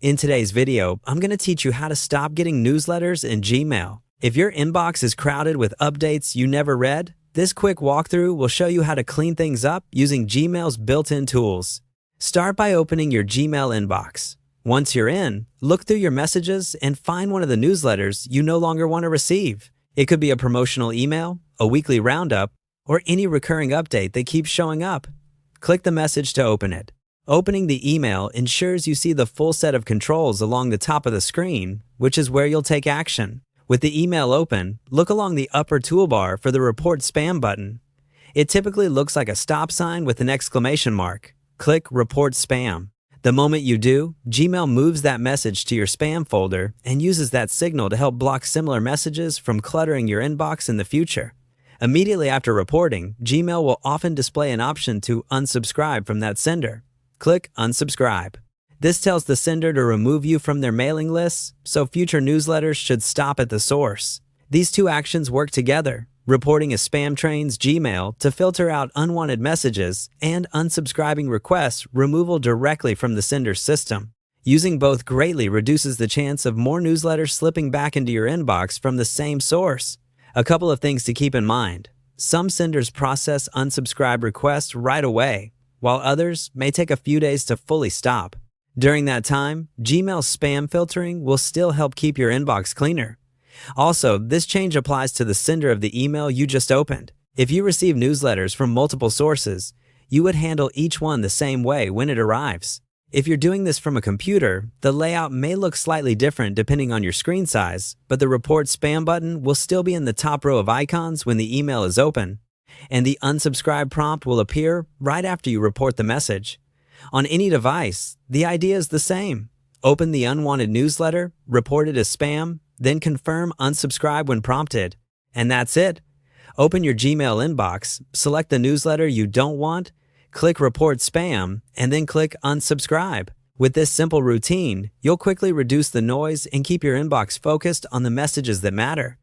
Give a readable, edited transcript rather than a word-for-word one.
In today's video, I'm going to teach you how to stop getting newsletters in Gmail. If your inbox is crowded with updates you never read, this quick walkthrough will show you how to clean things up using Gmail's built-in tools. Start by opening your Gmail inbox. Once you're in, look through your messages and find one of the newsletters you no longer want to receive. It could be a promotional email, a weekly roundup, or any recurring update that keeps showing up. Click the message to open it. Opening the email ensures you see the full set of controls along the top of the screen, which is where you'll take action. With the email open, look along the upper toolbar for the Report Spam button. It typically looks like a stop sign with an exclamation mark. Click Report Spam. The moment you do, Gmail moves that message to your spam folder and uses that signal to help block similar messages from cluttering your inbox in the future. Immediately after reporting, Gmail will often display an option to unsubscribe from that sender. Click Unsubscribe. This tells the sender to remove you from their mailing lists, so future newsletters should stop at the source. These two actions work together. Reporting a spam trains Gmail to filter out unwanted messages and unsubscribing requests removal directly from the sender's system. Using both greatly reduces the chance of more newsletters slipping back into your inbox from the same source. A couple of things to keep in mind. Some senders process unsubscribe requests right away, while others may take a few days to fully stop. During that time, Gmail's spam filtering will still help keep your inbox cleaner. Also, this change applies to the sender of the email you just opened. If you receive newsletters from multiple sources, you would handle each one the same way when it arrives. If you're doing this from a computer, the layout may look slightly different depending on your screen size, but the Report Spam button will still be in the top row of icons when the email is open, and the unsubscribe prompt will appear right after you report the message. On any device, the idea is the same. Open the unwanted newsletter, report it as spam, then confirm unsubscribe when prompted. And that's it. Open your Gmail inbox, select the newsletter you don't want, click Report Spam, and then click Unsubscribe. With this simple routine, you'll quickly reduce the noise and keep your inbox focused on the messages that matter.